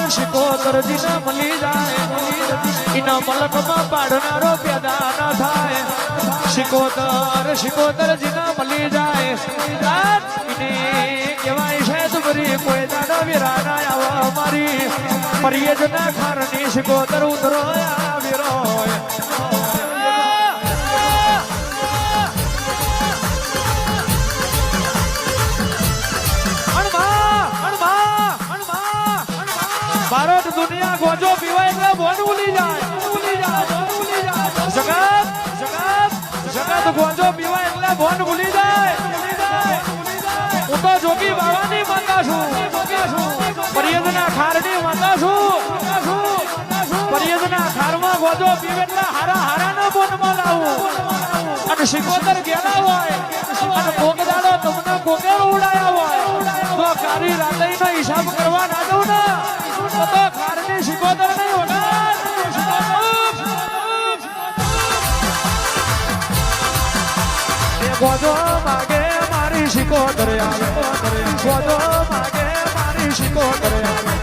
શિકોતર જીના મળી જાય એના મલકમાં પાડનારો પેદા ન થાય શિકોતર જીના મળી જાય કેવાય છે તુમરી કોઈ દાડા વિરાના આવા મારી પરિયજના ખારની શિકોતર ઉતરો વિરો ભારત દુનિયા ગોજો પીવાય એટલે બોન ભૂલી જાય જગત ગોજો પીવાય એટલે બોન ભૂલી જાય હું તો જોગી બાવાની માતા છું પરિયજના ખારની માતા છું પરિયજના ખારમાં ગોજો પીવે એટલે હારા બોનમાં લાવું અને શિકોતર ગેલા હોય અને કોકદાડો તમને કોકે ઉડાયા હોય તો કારી રાતઈનો હિસાબ કરવા ના દઉં ને તો ખારની શિકોતર નહીં વગાડ ગોજો માગે મારી શિકોતર આવે ગોજો માગે મારી શિકોતર આવે